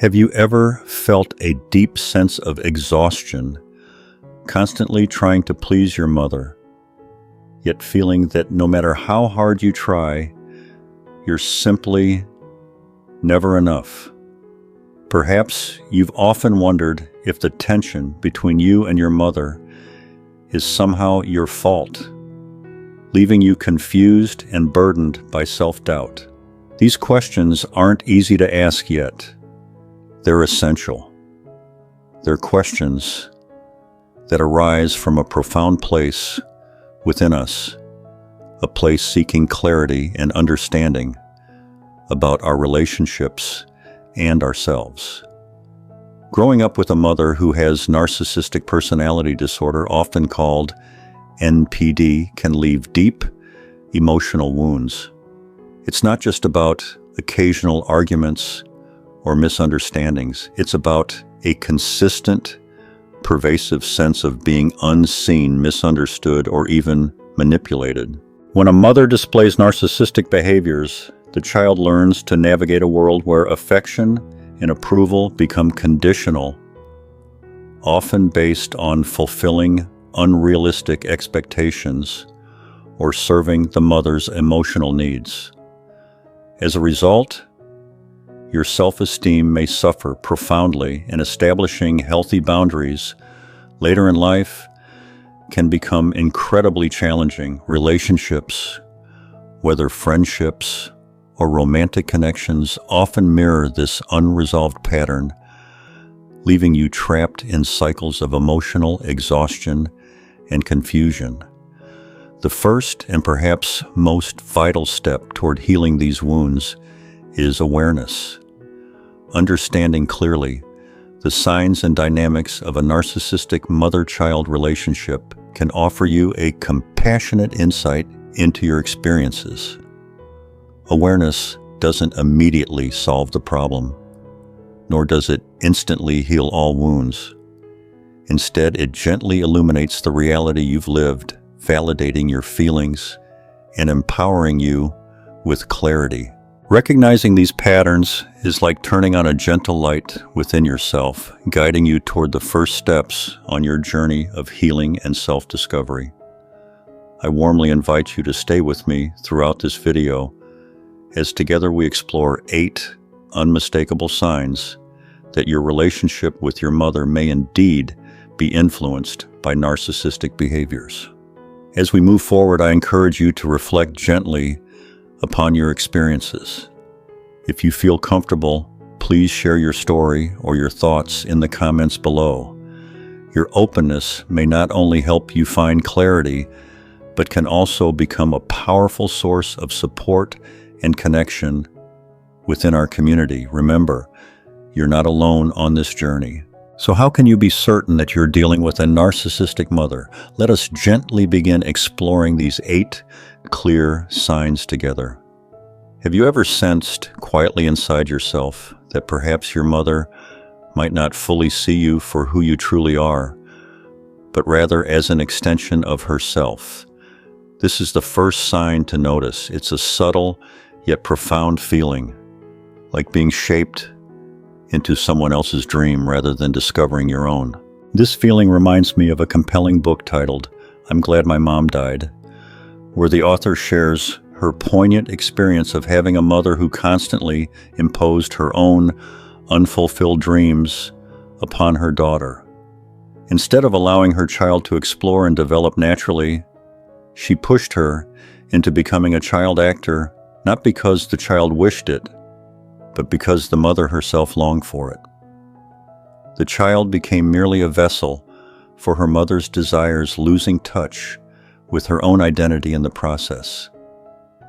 Have you ever felt a deep sense of exhaustion, constantly trying to please your mother, yet feeling that no matter how hard you try, you're simply never enough? Perhaps you've often wondered if the tension between you and your mother is somehow your fault, leaving you confused and burdened by self-doubt. These questions aren't easy to ask yet. They're essential. They're questions that arise from a profound place within us, a place seeking clarity and understanding about our relationships and ourselves. Growing up with a mother who has narcissistic personality disorder, often called NPD, can leave deep emotional wounds. It's not just about occasional arguments or misunderstandings. It's about a consistent, pervasive sense of being unseen, misunderstood, or even manipulated. When a mother displays narcissistic behaviors, the child learns to navigate a world where affection and approval become conditional, often based on fulfilling unrealistic expectations or serving the mother's emotional needs. As a result, your self-esteem may suffer profoundly, and establishing healthy boundaries later in life can become incredibly challenging. Relationships, whether friendships or romantic connections, often mirror this unresolved pattern, leaving you trapped in cycles of emotional exhaustion and confusion. The first and perhaps most vital step toward healing these wounds is awareness. Understanding clearly the signs and dynamics of a narcissistic mother-child relationship can offer you a compassionate insight into your experiences. Awareness doesn't immediately solve the problem, nor does it instantly heal all wounds. Instead, it gently illuminates the reality you've lived, validating your feelings and empowering you with clarity. Recognizing these patterns is like turning on a gentle light within yourself, guiding you toward the first steps on your journey of healing and self-discovery. I warmly invite you to stay with me throughout this video as together we explore 8 unmistakable signs that your relationship with your mother may indeed be influenced by narcissistic behaviors. As we move forward, I encourage you to reflect gently upon your experiences. If you feel comfortable, please share your story or your thoughts in the comments below. Your openness may not only help you find clarity, but can also become a powerful source of support and connection within our community. Remember, you're not alone on this journey. So how can you be certain that you're dealing with a narcissistic mother? Let us gently begin exploring these 8 clear signs together. Have you ever sensed quietly inside yourself that perhaps your mother might not fully see you for who you truly are, but rather as an extension of herself? This is the first sign to notice. It's a subtle yet profound feeling, like being shaped into someone else's dream rather than discovering your own. This feeling reminds me of a compelling book titled "I'm Glad My Mom Died," where the author shares her poignant experience of having a mother who constantly imposed her own unfulfilled dreams upon her daughter. Instead of allowing her child to explore and develop naturally, she pushed her into becoming a child actor, not because the child wished it, but because the mother herself longed for it. The child became merely a vessel for her mother's desires, losing touch with her own identity in the process.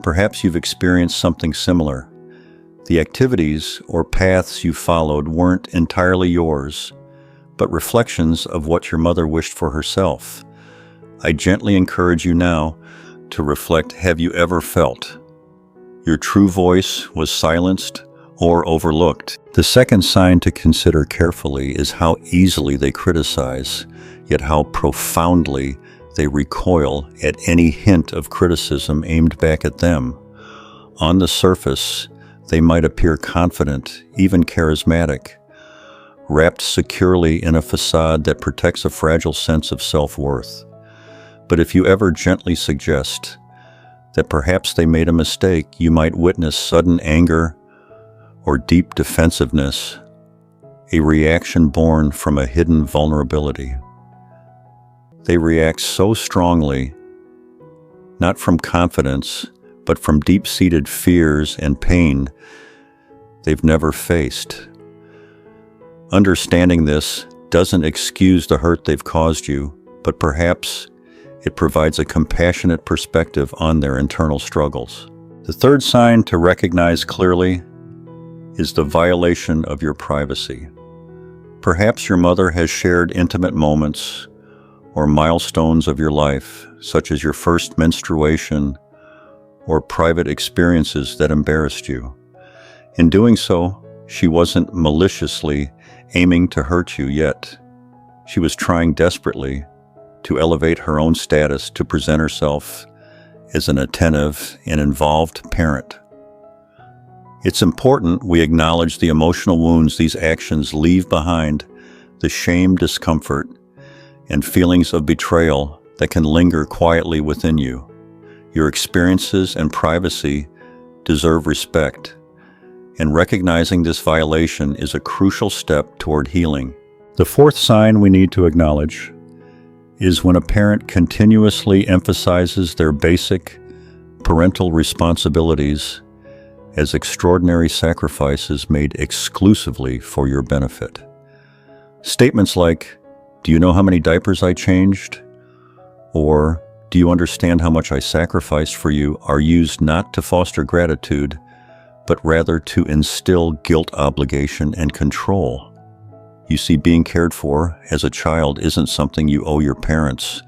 Perhaps you've experienced something similar. The activities or paths you followed weren't entirely yours, but reflections of what your mother wished for herself. I gently encourage you now to reflect. Have you ever felt your true voice was silenced or overlooked? The second sign to consider carefully is how easily they criticize, yet how profoundly they recoil at any hint of criticism aimed back at them. On the surface, they might appear confident, even charismatic, wrapped securely in a facade that protects a fragile sense of self-worth. But if you ever gently suggest that perhaps they made a mistake, you might witness sudden anger or deep defensiveness, a reaction born from a hidden vulnerability. They react so strongly, not from confidence, but from deep-seated fears and pain they've never faced. Understanding this doesn't excuse the hurt they've caused you, but perhaps it provides a compassionate perspective on their internal struggles. The third sign to recognize clearly is the violation of your privacy. Perhaps your mother has shared intimate moments or milestones of your life, such as your first menstruation or private experiences that embarrassed you. In doing so, she wasn't maliciously aiming to hurt you, yet she was trying desperately to elevate her own status, to present herself as an attentive and involved parent. It's important we acknowledge the emotional wounds these actions leave behind, the shame, discomfort, and feelings of betrayal that can linger quietly within you. Your experiences and privacy deserve respect, and recognizing this violation is a crucial step toward healing. The fourth sign we need to acknowledge is when a parent continuously emphasizes their basic parental responsibilities as extraordinary sacrifices made exclusively for your benefit. Statements like, "Do you know how many diapers I changed?" or "Do you understand how much I sacrificed for you?" are used not to foster gratitude, but rather to instill guilt, obligation, and control. You see, being cared for as a child isn't something you owe your parents,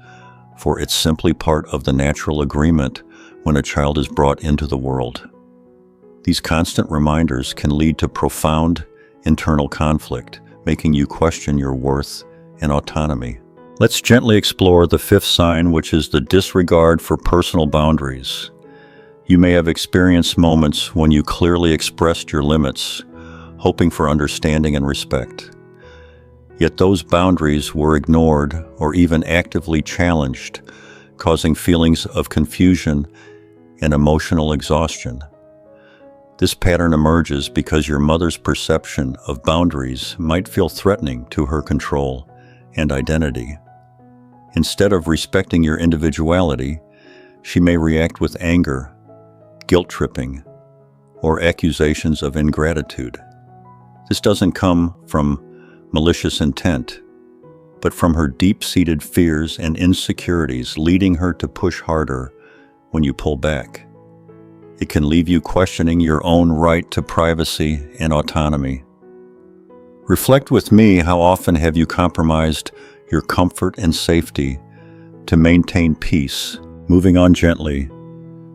for it's simply part of the natural agreement when a child is brought into the world. These constant reminders can lead to profound internal conflict, making you question your worth and autonomy. Let's gently explore the fifth sign, which is the disregard for personal boundaries. You may have experienced moments when you clearly expressed your limits, hoping for understanding and respect. Yet those boundaries were ignored or even actively challenged, causing feelings of confusion and emotional exhaustion. This pattern emerges because your mother's perception of boundaries might feel threatening to her control and identity. Instead of respecting your individuality, she may react with anger, guilt-tripping, or accusations of ingratitude. This doesn't come from malicious intent, but from her deep-seated fears and insecurities, leading her to push harder when you pull back. It can leave you questioning your own right to privacy and autonomy. Reflect with me, how often have you compromised your comfort and safety to maintain peace? Moving on gently,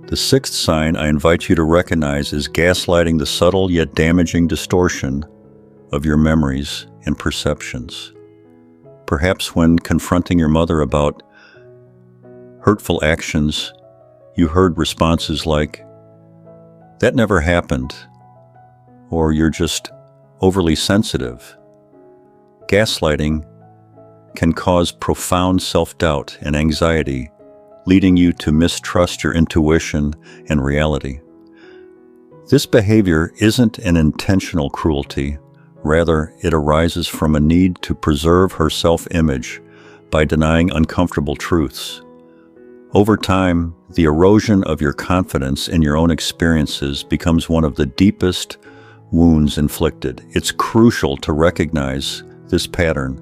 the sixth sign I invite you to recognize is gaslighting, the subtle yet damaging distortion of your memories and perceptions. Perhaps when confronting your mother about hurtful actions, you heard responses like, "That never happened," or "You're just overly sensitive." Gaslighting can cause profound self-doubt and anxiety, leading you to mistrust your intuition and reality. This behavior isn't an intentional cruelty. Rather, it arises from a need to preserve her self-image by denying uncomfortable truths. Over time, the erosion of your confidence in your own experiences becomes one of the deepest wounds inflicted. It's crucial to recognize this pattern,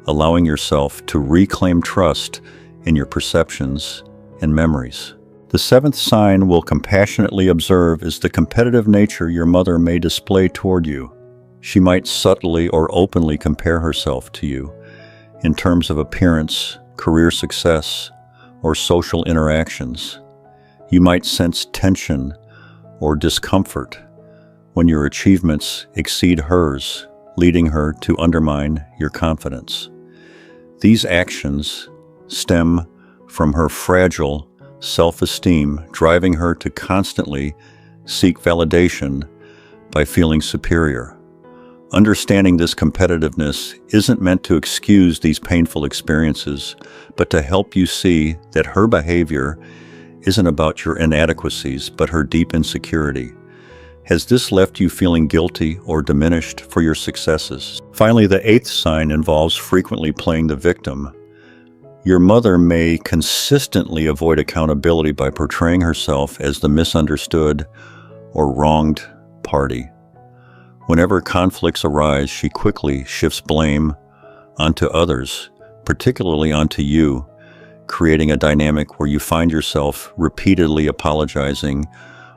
allowing yourself to reclaim trust in your perceptions and memories. The seventh sign we'll compassionately observe is the competitive nature your mother may display toward you. She might subtly or openly compare herself to you in terms of appearance, career success, or social interactions. You might sense tension or discomfort when your achievements exceed hers, leading her to undermine your confidence. These actions stem from her fragile self-esteem, driving her to constantly seek validation by feeling superior. Understanding this competitiveness isn't meant to excuse these painful experiences, but to help you see that her behavior isn't about your inadequacies, but her deep insecurity. Has this left you feeling guilty or diminished for your successes? Finally, the eighth sign involves frequently playing the victim. Your mother may consistently avoid accountability by portraying herself as the misunderstood or wronged party. Whenever conflicts arise, she quickly shifts blame onto others, particularly onto you, creating a dynamic where you find yourself repeatedly apologizing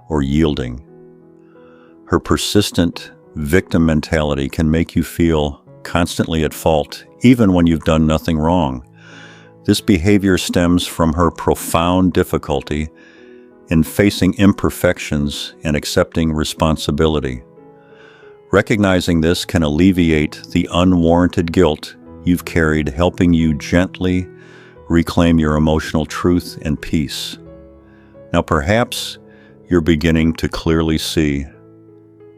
or yielding. Her persistent victim mentality can make you feel constantly at fault, even when you've done nothing wrong. This behavior stems from her profound difficulty in facing imperfections and accepting responsibility. Recognizing this can alleviate the unwarranted guilt you've carried, helping you gently reclaim your emotional truth and peace. Now, perhaps you're beginning to clearly see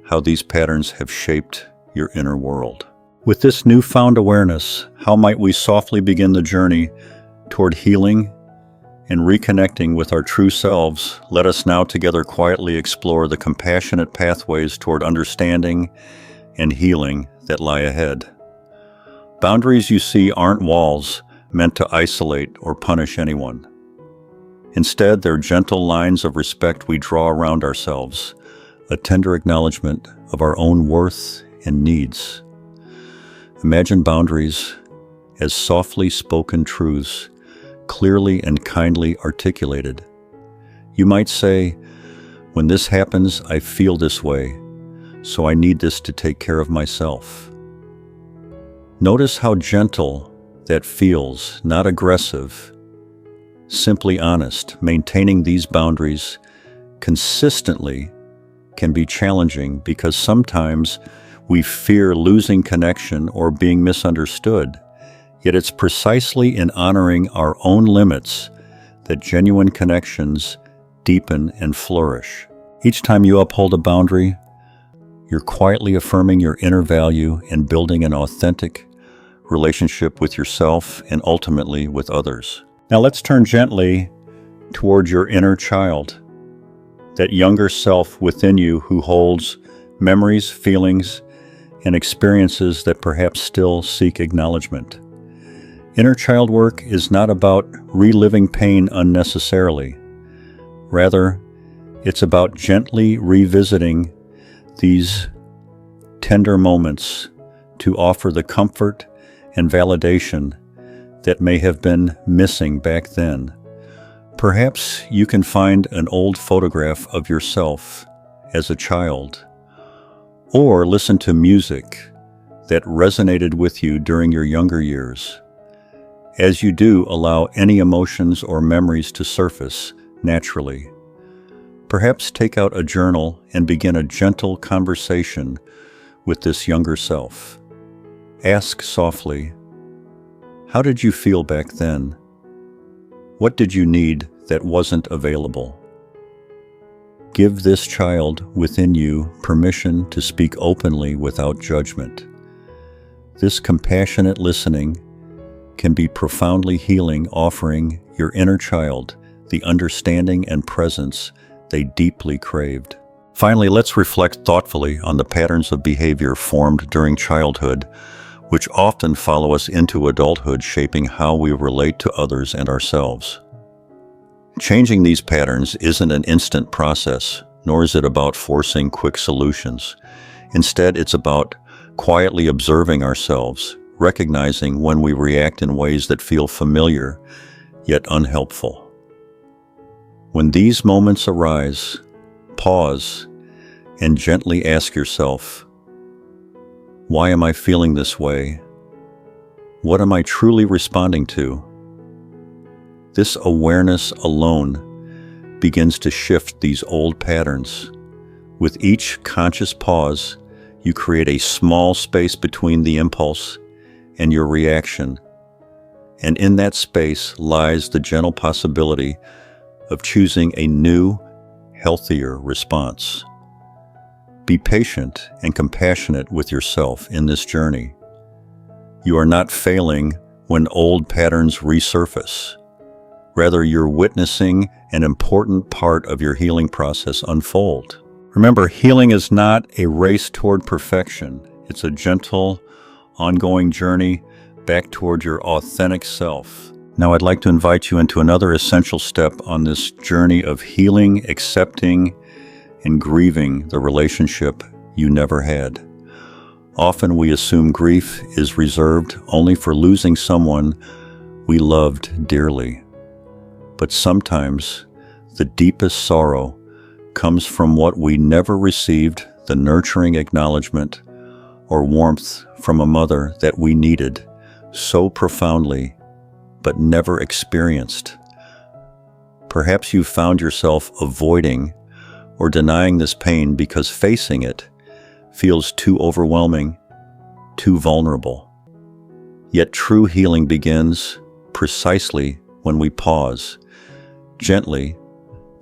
how these patterns have shaped your inner world. With this newfound awareness, how might we softly begin the journey toward healing and reconnecting with our true selves? Let us now together quietly explore the compassionate pathways toward understanding and healing that lie ahead. Boundaries, you see, aren't walls meant to isolate or punish anyone. Instead, they're gentle lines of respect we draw around ourselves, a tender acknowledgement of our own worth and needs. Imagine boundaries as softly spoken truths, clearly and kindly articulated. You might say, "When this happens, I feel this way, so I need this to take care of myself." Notice how gentle that feels, not aggressive, simply honest. Maintaining these boundaries consistently can be challenging because sometimes we fear losing connection or being misunderstood. Yet it's precisely in honoring our own limits that genuine connections deepen and flourish. Each time you uphold a boundary, you're quietly affirming your inner value and building an authentic relationship with yourself and ultimately with others. Now let's turn gently toward your inner child, that younger self within you who holds memories, feelings, and experiences that perhaps still seek acknowledgement. Inner child work is not about reliving pain unnecessarily. Rather, it's about gently revisiting these tender moments to offer the comfort and validation that may have been missing back then. Perhaps you can find an old photograph of yourself as a child, or listen to music that resonated with you during your younger years. As you do, allow any emotions or memories to surface naturally. Perhaps take out a journal and begin a gentle conversation with this younger self. Ask softly, "How did you feel back then? What did you need that wasn't available?" Give this child within you permission to speak openly without judgment. This compassionate listening can be profoundly healing, offering your inner child the understanding and presence they deeply craved. Finally, let's reflect thoughtfully on the patterns of behavior formed during childhood, which often follow us into adulthood, shaping how we relate to others and ourselves. Changing these patterns isn't an instant process, nor is it about forcing quick solutions. Instead, it's about quietly observing ourselves, recognizing when we react in ways that feel familiar yet unhelpful. When these moments arise, pause and gently ask yourself, "Why am I feeling this way? What am I truly responding to?" This awareness alone begins to shift these old patterns. With each conscious pause, you create a small space between the impulse and your reaction. And in that space lies the gentle possibility of choosing a new, healthier response. Be patient and compassionate with yourself in this journey. You are not failing when old patterns resurface. Rather, you're witnessing an important part of your healing process unfold. Remember, healing is not a race toward perfection. It's a gentle, ongoing journey back toward your authentic self. Now, I'd like to invite you into another essential step on this journey of healing, accepting, and grieving the relationship you never had. Often we assume grief is reserved only for losing someone we loved dearly. But sometimes the deepest sorrow comes from what we never received, the nurturing acknowledgement or warmth from a mother that we needed so profoundly but never experienced. Perhaps you found yourself avoiding or denying this pain because facing it feels too overwhelming, too vulnerable. Yet true healing begins precisely when we pause, gently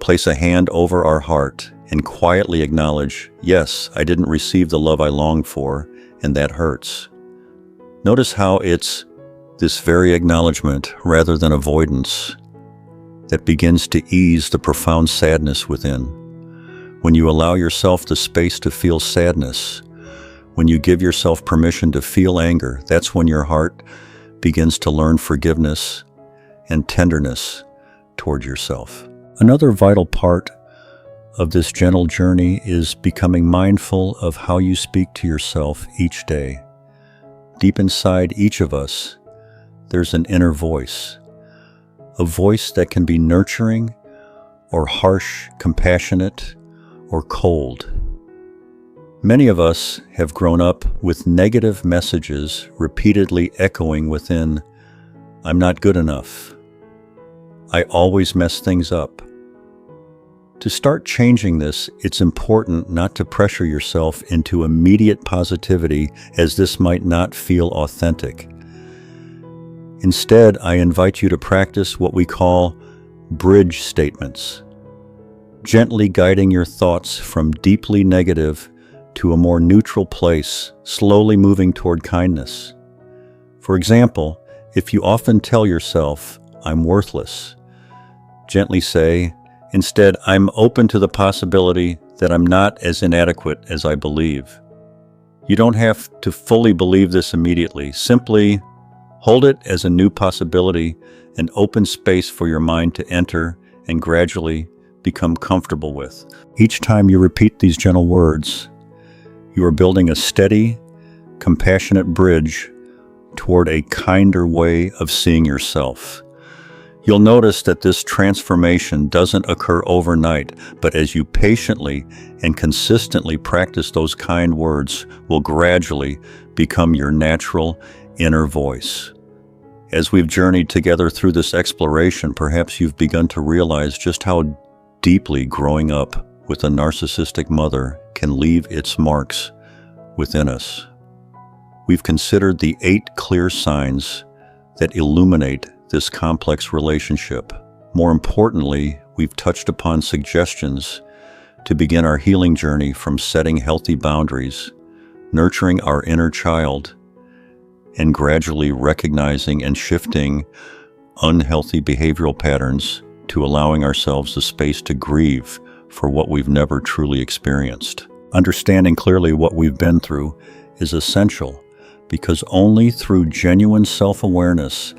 place a hand over our heart, and quietly acknowledge, yes, I didn't receive the love I longed for, and that hurts. Notice how it's this very acknowledgement, rather than avoidance, that begins to ease the profound sadness within. When you allow yourself the space to feel sadness, when you give yourself permission to feel anger, that's when your heart begins to learn forgiveness and tenderness toward yourself. Another vital part of this gentle journey is becoming mindful of how you speak to yourself each day. Deep inside each of us, there's an inner voice, a voice that can be nurturing or harsh, compassionate or cold. Many of us have grown up with negative messages repeatedly echoing within, I'm not good enough. I always mess things up. To start changing this, it's important not to pressure yourself into immediate positivity, as this might not feel authentic. Instead, I invite you to practice what we call bridge statements, gently guiding your thoughts from deeply negative to a more neutral place, slowly moving toward kindness. For example, if you often tell yourself, I'm worthless, gently say, instead, I'm open to the possibility that I'm not as inadequate as I believe. You don't have to fully believe this immediately. Simply hold it as a new possibility, an open space for your mind to enter and gradually become comfortable with. Each time you repeat these gentle words, you are building a steady, compassionate bridge toward a kinder way of seeing yourself. You'll notice that this transformation doesn't occur overnight, but as you patiently and consistently practice those kind words, will gradually become your natural inner voice. As we've journeyed together through this exploration, perhaps you've begun to realize just how deeply growing up with a narcissistic mother can leave its marks within us. We've considered the 8 clear signs that illuminate this complex relationship. More importantly, we've touched upon suggestions to begin our healing journey from setting healthy boundaries, nurturing our inner child, and gradually recognizing and shifting unhealthy behavioral patterns to allowing ourselves the space to grieve for what we've never truly experienced. Understanding clearly what we've been through is essential, because only through genuine self-awareness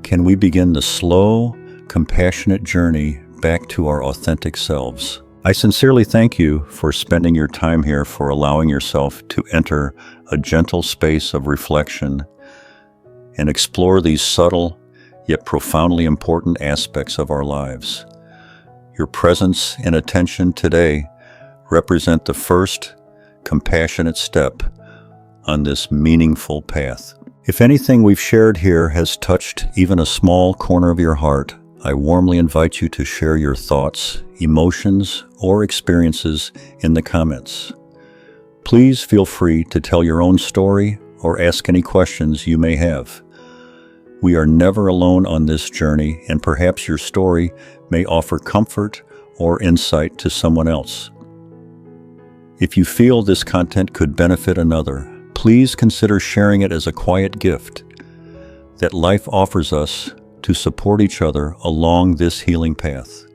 can we begin the slow, compassionate journey back to our authentic selves. I sincerely thank you for spending your time here, for allowing yourself to enter a gentle space of reflection and explore these subtle yet profoundly important aspects of our lives. Your presence and attention today represent the first compassionate step on this meaningful path. If anything we've shared here has touched even a small corner of your heart, I warmly invite you to share your thoughts, emotions, or experiences in the comments. Please feel free to tell your own story or ask any questions you may have. We are never alone on this journey, and perhaps your story may offer comfort or insight to someone else. If you feel this content could benefit another, please consider sharing it as a quiet gift that life offers us to support each other along this healing path.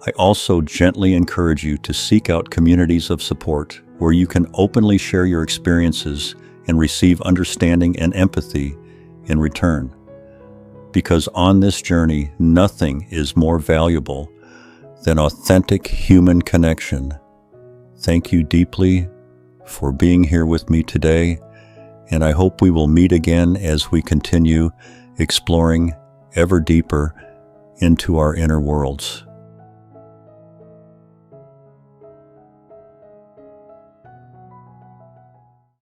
I also gently encourage you to seek out communities of support where you can openly share your experiences and receive understanding and empathy in return. Because on this journey, nothing is more valuable than authentic human connection. Thank you deeply for being here with me today, and I hope we will meet again as we continue exploring ever deeper into our inner worlds.